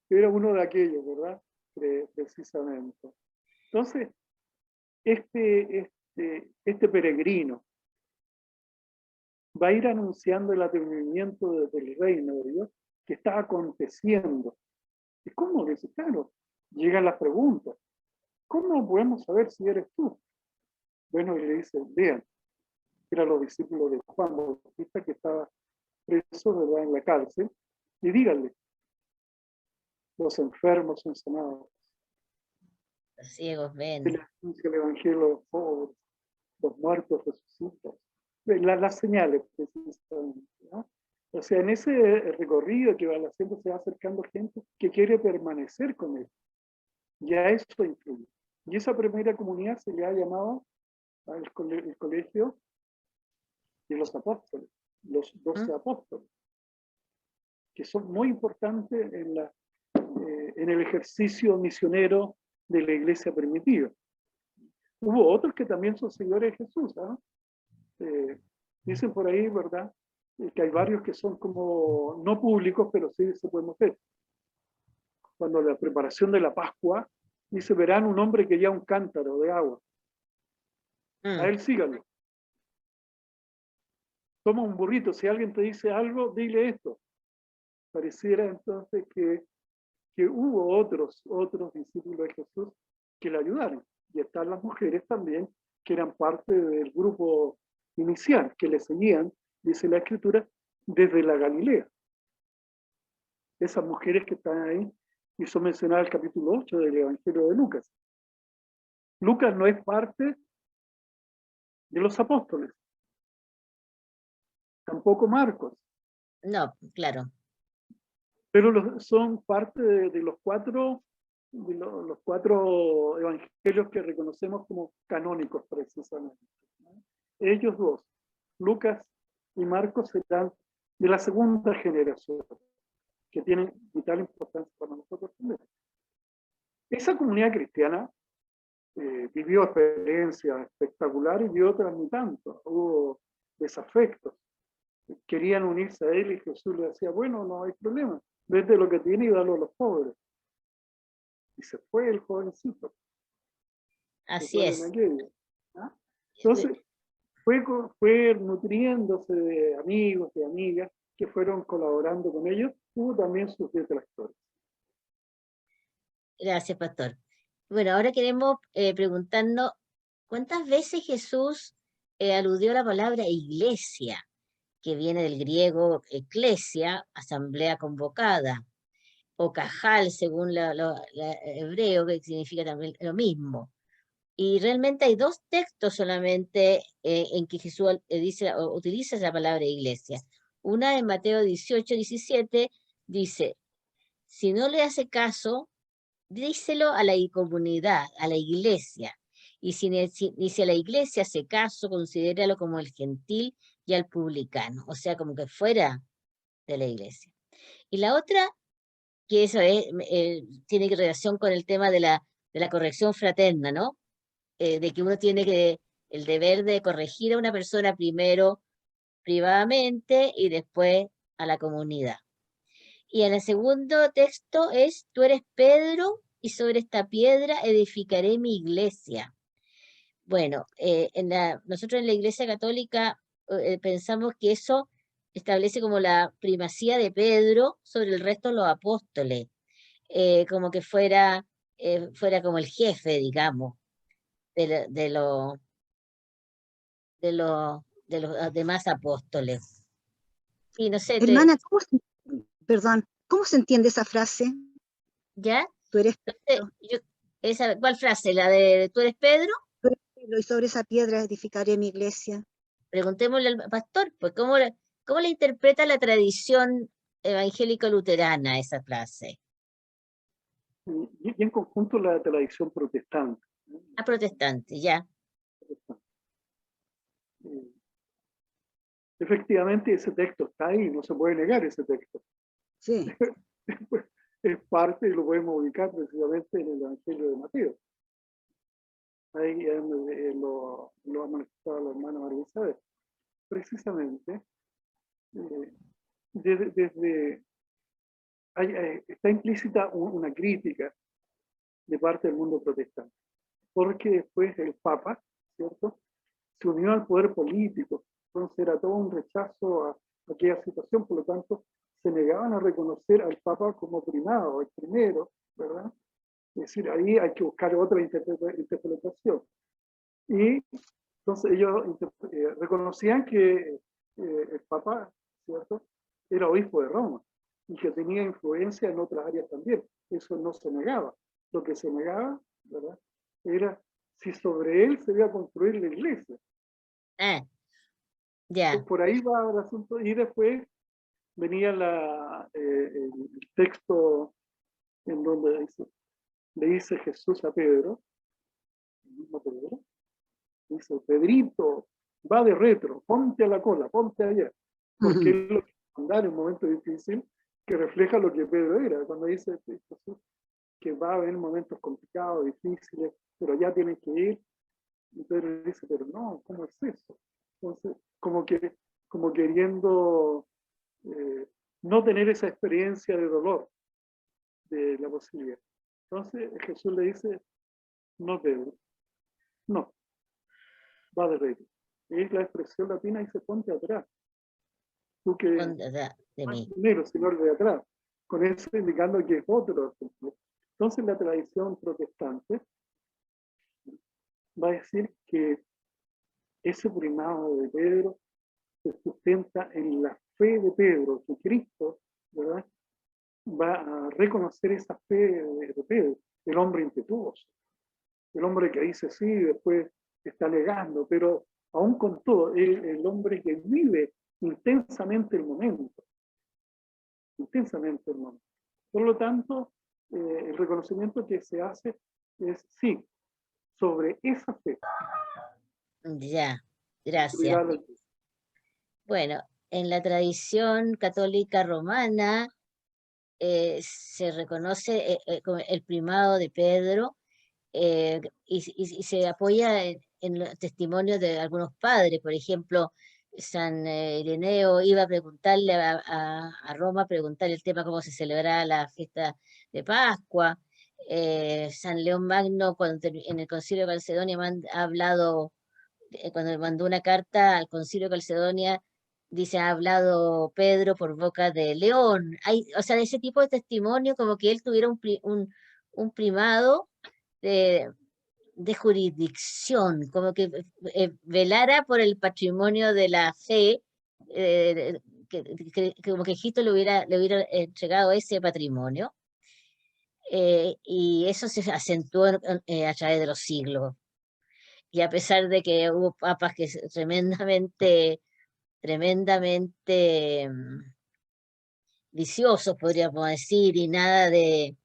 Era uno de aquellos, ¿verdad? Precisamente. Entonces, este peregrino va a ir anunciando el advenimiento del reino de Dios que está aconteciendo. ¿Y cómo? Dice, claro, llegan las preguntas. ¿Cómo podemos saber si eres tú? Bueno, y le dice, vean, eran los discípulos de Juan Bautista que estaba preso, ¿verdad?, en la cárcel, y díganle, los enfermos son sanados, Los ciegos se ven. les anuncia el evangelio a los pobres, los muertos resucitan. Las señales, precisamente, ¿no? O sea, en ese recorrido que va haciendo se va acercando gente que quiere permanecer con él. Ya eso influye. Y esa primera comunidad se le ha llamado el colegio de los apóstoles, los 12 ¿Mm? apóstoles, que son muy importantes en el ejercicio misionero de la iglesia primitiva. Hubo otros que también son seguidores de Jesús, ¿no? Dicen por ahí, ¿verdad?, que hay varios que son como no públicos, pero sí se pueden ver. Cuando la preparación de la Pascua, dice, verán un hombre que lleva un cántaro de agua. A él síganlo. Toma un burrito, si alguien te dice algo, dile esto. Pareciera entonces que hubo otros discípulos de Jesús que le ayudaron. Y están las mujeres también, que eran parte del grupo inicial, que le seguían, dice la Escritura, desde la Galilea. Esas mujeres que están ahí, y son mencionadas en el capítulo 8 del Evangelio de Lucas. Lucas no es parte de los apóstoles, tampoco Marcos, No, claro. pero son parte de los cuatro evangelios que reconocemos como canónicos precisamente. Ellos dos, Lucas y Marcos, serán de la segunda generación, que tienen vital importancia para nosotros también. Esa comunidad cristiana vivió experiencias espectaculares y otras ni tanto. Hubo desafectos. Querían unirse a él y Jesús le decía, bueno, no hay problema, vete lo que tiene y dalo a los pobres. Y se fue el jovencito. Así Recuerden es. aquello. ¿Ah? Entonces, fue nutriéndose de amigos, de amigas que fueron colaborando con ellos. Hubo también sus detractores. Gracias, pastor. Bueno, ahora queremos preguntarnos, ¿cuántas veces Jesús aludió a la palabra iglesia, que viene del griego eclesia, asamblea convocada, o cajal, según hebreo, que significa también lo mismo? Y realmente hay dos textos solamente en que Jesús dice, o utiliza esa palabra iglesia. Una en Mateo 18-17 dice, si no le hace caso, díselo a la comunidad, a la iglesia. Y si a la iglesia hace caso, considéralo como el gentil y al publicano, o sea, como que fuera de la iglesia. Y la otra, que eso tiene relación con el tema de la corrección fraterna, ¿no? De que uno tiene el deber de corregir a una persona primero privadamente y después a la comunidad. Y en el segundo texto es, tú eres Pedro y sobre esta piedra edificaré mi iglesia. Bueno, nosotros en la Iglesia Católica pensamos que eso establece como la primacía de Pedro sobre el resto de los apóstoles, como que fuera como el jefe, digamos, de los demás apóstoles. Y no sé, Hermana, ¿cómo se entiende esa frase? ¿ya? Tú eres Entonces, Pedro, ¿cuál frase? ¿La de tú eres Pedro? y sobre esa piedra edificaré mi iglesia. Preguntémosle al pastor, pues, ¿cómo le interpreta la tradición evangélico-luterana esa frase? Y en conjunto la tradición protestante. A protestante, ya. Efectivamente, ese texto está ahí, no se puede negar ese texto. Sí. Es parte, y lo podemos ubicar precisamente en el Evangelio de Mateo. Ahí lo ha manifestado la hermana María Isabel. Precisamente, está implícita una crítica de parte del mundo protestante, porque después el Papa, ¿cierto?, se unió al poder político, entonces era todo un rechazo a aquella situación, por lo tanto se negaban a reconocer al Papa como primado, el primero, ¿verdad? Es decir, ahí hay que buscar otra interpretación. Y entonces ellos reconocían que el Papa, ¿cierto?, era obispo de Roma y que tenía influencia en otras áreas también. Eso no se negaba. Lo que se negaba, ¿verdad?, era si sobre él se iba a construir la iglesia. Ya. Por ahí va el asunto. Y después venía el texto en donde le dice Jesús a Pedro, el mismo Pedro, dice: Pedrito, va de retro, ponte a la cola, ponte allá. Porque es lo que andar en un momento difícil que refleja lo que Pedro era. Cuando dice Jesús que va a haber momentos complicados, difíciles, pero ya tienes que ir. Y Pedro dice: pero no, ¿cómo es eso? Entonces, como queriendo no tener esa experiencia de dolor de la posibilidad. Entonces Jesús le dice: no, Pedro, no, va de retro. Es la expresión latina, dice: ponte atrás. Tú que De no es mí. primero, sino el de atrás. Con eso indicando que es otro. Entonces la tradición protestante va a decir que ese primado de Pedro se sustenta en la fe de Pedro, que Cristo, ¿verdad?, va a reconocer esa fe de Pedro, el hombre impetuoso, el hombre que dice sí y después está negando, pero aún con todo, el hombre que vive intensamente el momento, intensamente el momento. Por lo tanto, el reconocimiento que se hace es sí, sobre esa fe. Ya, gracias. Bueno, en la tradición católica romana se reconoce como el primado de Pedro y se apoya en los testimonios de algunos padres. Por ejemplo, San Ireneo iba a preguntarle a Roma, a preguntarle el tema cómo se celebraba la fiesta de Pascua. San León Magno, en el Concilio de Calcedonia, ha hablado, cuando mandó una carta al Concilio de Calcedonia, dice: ha hablado Pedro por boca de León. O sea, de ese tipo de testimonio, como que él tuviera un primado de, de jurisdicción, como que velara por el patrimonio de la fe, que como que Egipto le hubiera entregado ese patrimonio, y eso se acentuó a través de los siglos. Y a pesar de que hubo papas que tremendamente viciosos, podríamos decir, y nada de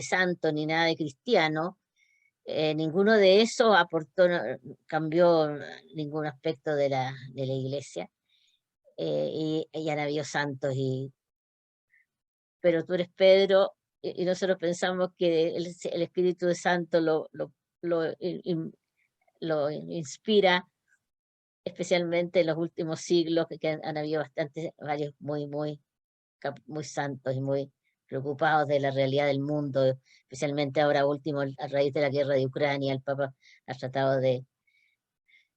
santo ni nada de cristiano, ninguno de esos cambió ningún aspecto de la iglesia, y han habido santos, pero tú eres Pedro, y nosotros pensamos que el Espíritu Santo lo inspira, especialmente en los últimos siglos, que han habido varios muy santos y muy preocupados de la realidad del mundo, especialmente ahora último, a raíz de la guerra de Ucrania. El Papa ha tratado de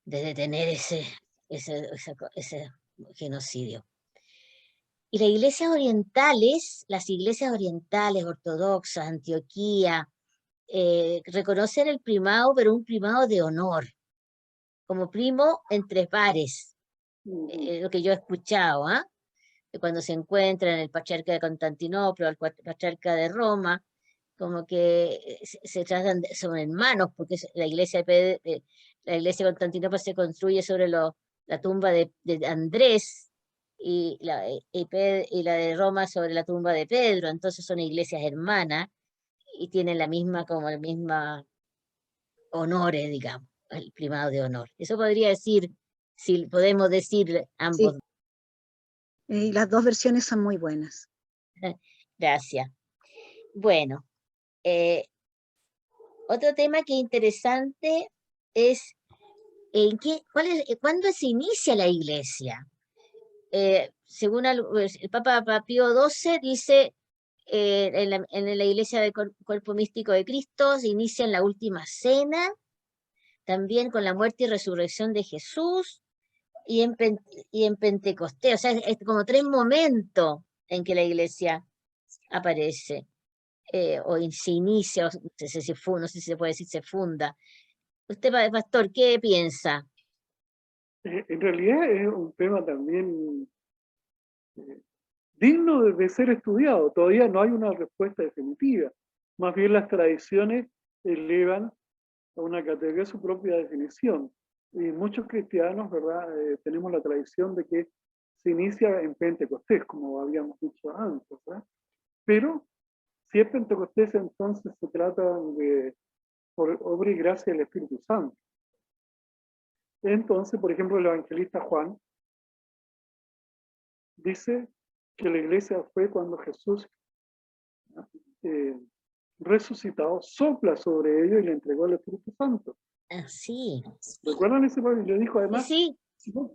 detener ese genocidio. Y las iglesias orientales, ortodoxas, Antioquía, reconocen el primado, pero un primado de honor, como primo entre pares, lo que yo he escuchado, cuando se encuentran el patriarca de Constantinopla, el patriarca de Roma, como que se tratan son hermanos, porque la iglesia de Constantinopla se construye sobre la tumba de Andrés, y la de Roma sobre la tumba de Pedro. Entonces son iglesias hermanas y tienen la misma honores, digamos, el primado de honor. Eso podría decir, si podemos decir ambos. Sí. Y las dos versiones son muy buenas. Gracias. Bueno, otro tema que es interesante es ¿cuándo se inicia la iglesia? Según el Papa Pío XII dice, en la iglesia del cuerpo místico de Cristo se inicia en la última cena, también con la muerte y resurrección de Jesús, y en Pentecostés. O sea, es como 3 momentos en que la iglesia aparece, o se inicia, o no sé si no sé si se puede decir se funda. Usted, pastor, ¿qué piensa? En realidad es un tema también digno de ser estudiado. Todavía no hay una respuesta definitiva. Más bien las tradiciones elevan a una categoría su propia definición. Y muchos cristianos, ¿verdad? Tenemos la tradición de que se inicia en Pentecostés, como habíamos dicho antes, ¿verdad? Pero si es Pentecostés, entonces se trata de por obra y gracia del Espíritu Santo. Entonces, por ejemplo, el evangelista Juan dice que la iglesia fue cuando Jesús, resucitado, sopla sobre ellos y le entregó el Espíritu Santo. Ah, sí. ¿Recuerdan ese pasaje? Le dijo además, Sí,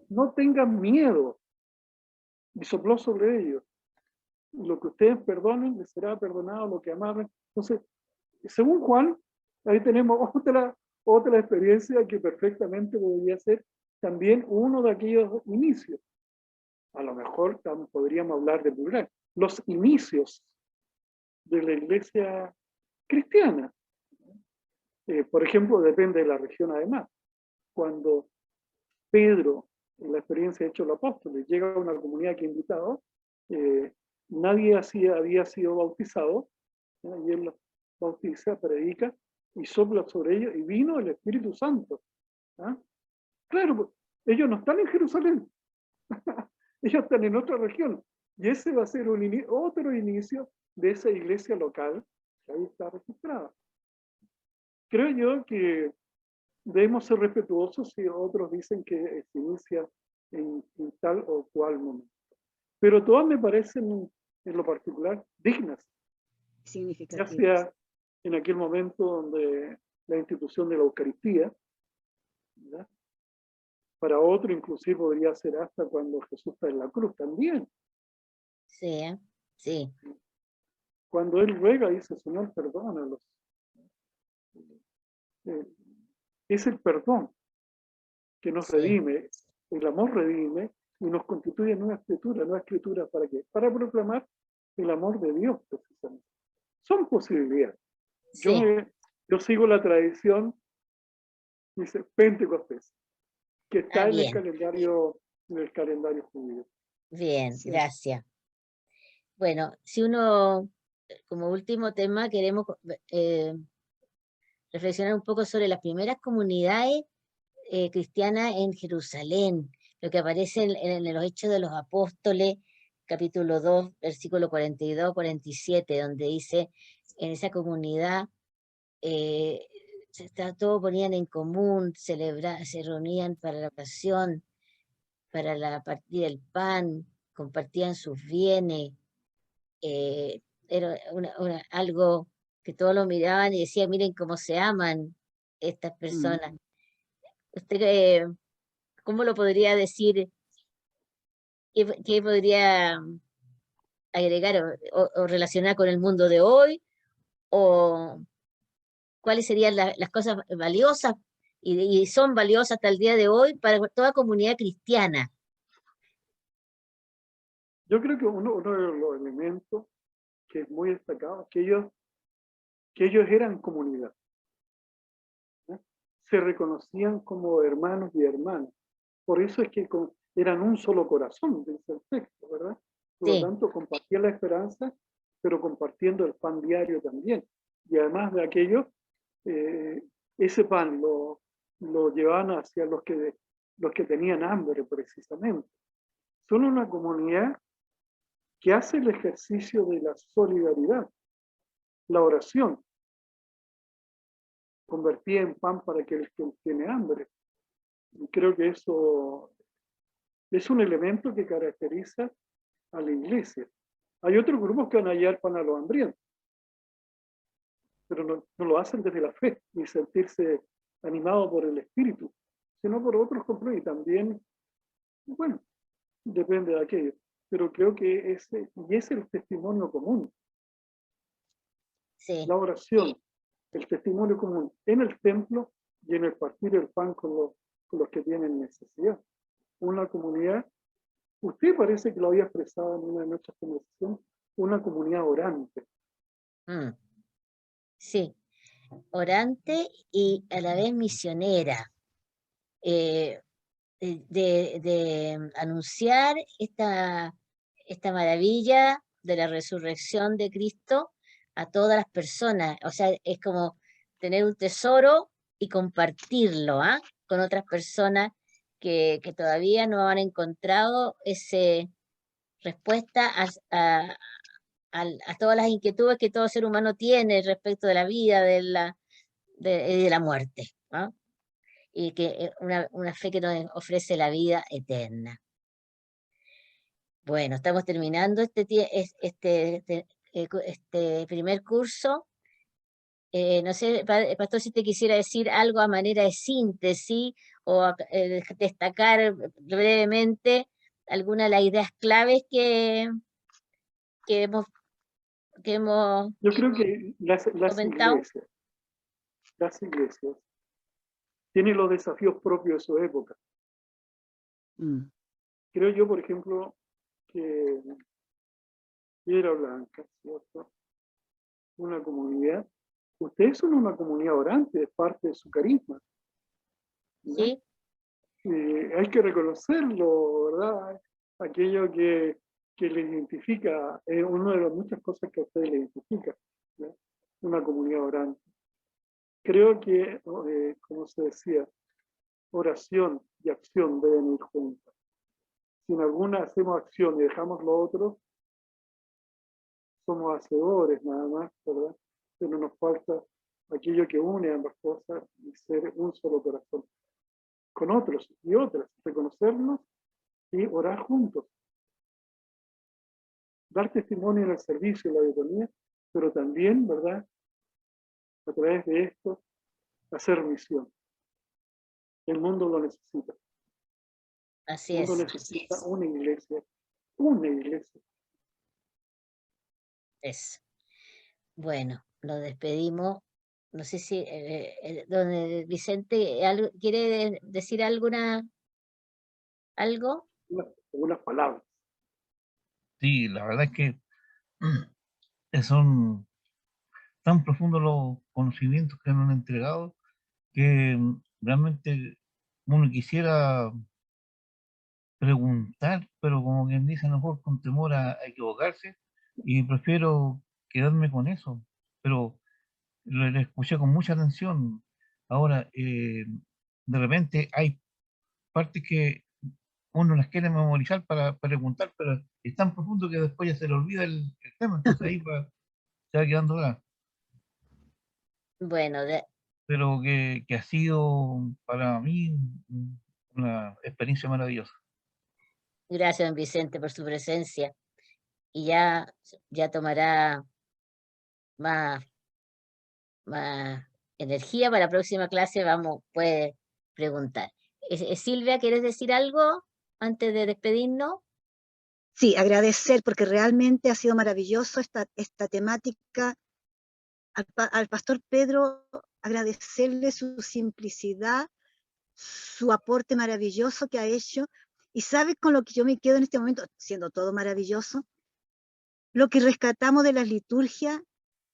no tengan miedo. Y sopló sobre ellos. Lo que ustedes perdonen, les será perdonado, lo que amaban. Entonces, según Juan, ahí tenemos otra experiencia que perfectamente podría ser también uno de aquellos inicios. A lo mejor podríamos hablar de plural. Los inicios de la iglesia cristiana. Por ejemplo, depende de la región además. Cuando Pedro, en la experiencia de Hechos de los Apóstoles, llega a una comunidad que ha invitado, nadie había sido bautizado, ¿no? Y él los bautiza, predica y sopla sobre ellos y vino el Espíritu Santo. ¿Ah? Claro, ellos no están en Jerusalén, ellos están en otra región. Y ese va a ser otro inicio de esa iglesia local que ahí está registrada. Creo yo que debemos ser respetuosos si otros dicen que se inicia en tal o cual momento. Pero todas me parecen, en lo particular, dignas. Ya Significativas. sea en aquel momento donde la institución de la Eucaristía, ¿verdad? Para otro inclusive podría ser hasta cuando Jesús está en la cruz también. sí, sí. Cuando Él ruega, dice, Señor, perdónalos. Es el perdón que nos Sí. redime, el amor redime y nos constituye nueva escritura, ¿para qué? Para proclamar el amor de Dios, precisamente. Son posibilidades. Sí. Yo sigo la tradición, dice Pentecostés, que está en el calendario judío. Bien, Sí. gracias. Bueno, si uno, como último tema, queremos reflexionar un poco sobre las primeras comunidades cristianas en Jerusalén, lo que aparece en los Hechos de los Apóstoles, capítulo 2, versículo 42, 47, donde dice, en esa comunidad todos ponían en común, se reunían para la oración, para la partida del pan, compartían sus bienes, era algo que todos lo miraban y decían, miren cómo se aman estas personas. ¿Usted cómo lo podría decir? ¿Qué podría agregar o relacionar con el mundo de hoy? ¿O cuáles serían las cosas valiosas y son valiosas hasta el día de hoy para toda comunidad cristiana? Yo creo que uno de los elementos que es muy destacado es que ellos eran comunidad, ¿no? Se reconocían como hermanos y hermanas. Por eso es que eran un solo corazón, dice el texto, ¿verdad? Por lo Sí, tanto, compartían la esperanza, pero compartiendo el pan diario también. Y además de aquello, ese pan lo llevaban hacia los que tenían hambre, precisamente. Son una comunidad que hace el ejercicio de la solidaridad, la oración, convertida en pan para aquel que tiene hambre. Y creo que eso es un elemento que caracteriza a la iglesia. Hay otros grupos que van a hallar pan a los hambrientos, pero no lo hacen desde la fe, ni sentirse animado por el espíritu, sino por otros compromisos. Y también, bueno, depende de aquello. Pero creo que ese es el testimonio común. Sí, La oración, el testimonio común en el templo y en el partir el pan con los que tienen necesidad. Una comunidad, usted parece que lo había expresado en una de nuestras conversaciones, una comunidad orante. sí, orante y a la vez misionera, de anunciar esta maravilla de la resurrección de Cristo a todas las personas. O sea, es como tener un tesoro y compartirlo, con otras personas que todavía no han encontrado esa respuesta a todas las inquietudes que todo ser humano tiene respecto de la vida, de la muerte, ¿no? Y que una fe que nos ofrece la vida eterna. Bueno, estamos terminando este primer curso. No sé, Pastor, si te quisiera decir algo a manera de síntesis o destacar brevemente alguna de las ideas claves que hemos Yo creo que las comentado. iglesias tienen los desafíos propios de su época. Creo yo, por ejemplo, que Piedra Blanca, ¿cierto? Una comunidad. Ustedes son una comunidad orante, es parte de su carisma, ¿no? Sí, Hay que reconocerlo, ¿verdad? Aquello que le identifica, es una de las muchas cosas que a ustedes le identifica, ¿no? Una comunidad orante. Creo que, como se decía, oración y acción deben ir juntas. Si en alguna hacemos acción y dejamos lo otro, somos hacedores nada más, ¿verdad? Pero nos falta aquello que une ambas cosas y ser un solo corazón. Con otros y otras, reconocernos y orar juntos. Dar testimonio en el servicio y la diaconía, pero también, ¿verdad? A través de esto, hacer misión. El mundo lo necesita. así El mundo es. necesita una iglesia. Una iglesia. Es. Bueno, nos despedimos. No sé si don Vicente quiere decir algo. Algunas palabras. Sí, la verdad es que son tan profundos los conocimientos que nos han entregado que realmente uno quisiera preguntar, pero como quien dice, a lo mejor con temor a equivocarse, y prefiero quedarme con eso. Pero lo escuché con mucha atención. Ahora, de repente hay partes que uno las quiere memorizar para preguntar, pero es tan profundo que después ya se le olvida el tema, entonces ahí se va quedando atrás. Bueno, Pero que ha sido para mí una experiencia maravillosa. gracias, don Vicente, por su presencia. Y ya tomará más, más energía para la próxima clase. Puede preguntar. Silvia, ¿quieres decir algo antes de despedirnos? Sí, agradecer porque realmente ha sido maravilloso esta temática. Al pastor Pedro, agradecerle su simplicidad, su aporte maravilloso que ha hecho. Y ¿sabes con lo que yo me quedo en este momento, siendo todo maravilloso? Lo que rescatamos de las liturgias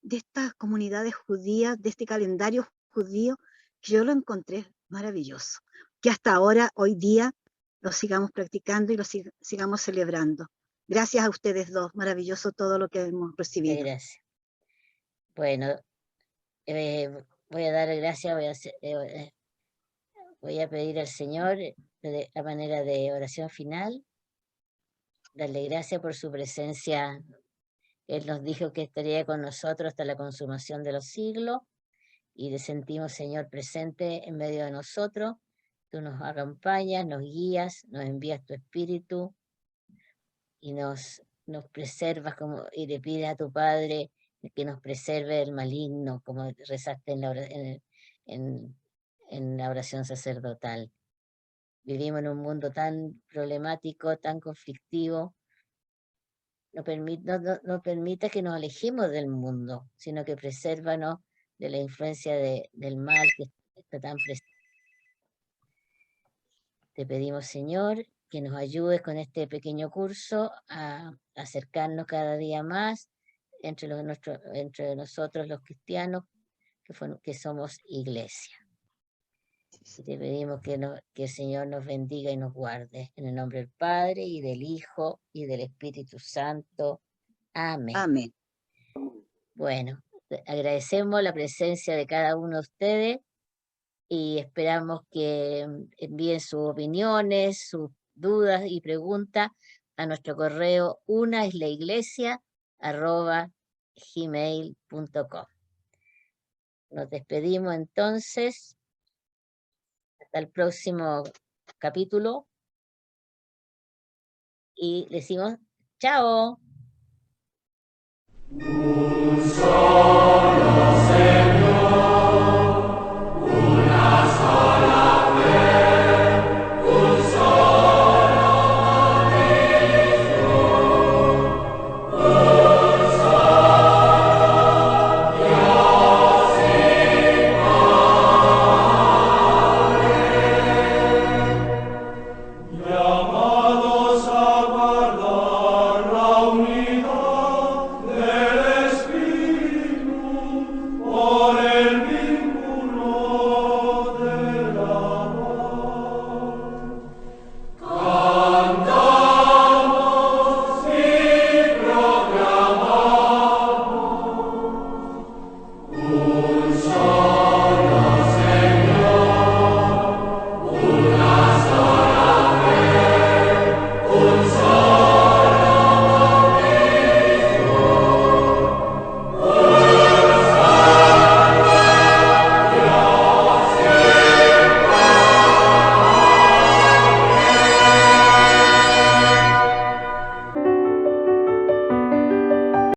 de estas comunidades judías, de este calendario judío, que yo lo encontré maravilloso. Que hasta ahora, hoy día, lo sigamos practicando y lo sigamos celebrando. Gracias a ustedes dos, maravilloso todo lo que hemos recibido. Gracias. Bueno, voy a dar gracias, voy a pedir al Señor a manera de oración final, darle gracias por su presencia. Él nos dijo que estaría con nosotros hasta la consumación de los siglos y le sentimos, Señor, presente en medio de nosotros. Tú nos acompañas, nos guías, nos envías tu espíritu y nos nos preservas y le pides a tu Padre que nos preserve del maligno, como rezaste en la oración sacerdotal. Vivimos en un mundo tan problemático, tan conflictivo. No permita que nos alejemos del mundo, sino que presérvanos de la influencia del mal que está tan presente. Te pedimos, Señor, que nos ayudes con este pequeño curso a acercarnos cada día más entre nosotros los cristianos que somos iglesia. Y te pedimos que el Señor nos bendiga y nos guarde. En el nombre del Padre, y del Hijo, y del Espíritu Santo. Amén. Amén. Bueno, agradecemos la presencia de cada uno de ustedes y esperamos que envíen sus opiniones, sus dudas y preguntas a nuestro correo unaislaiglesia@gmail.com. Nos despedimos entonces. Hasta el próximo capítulo. Y decimos chao.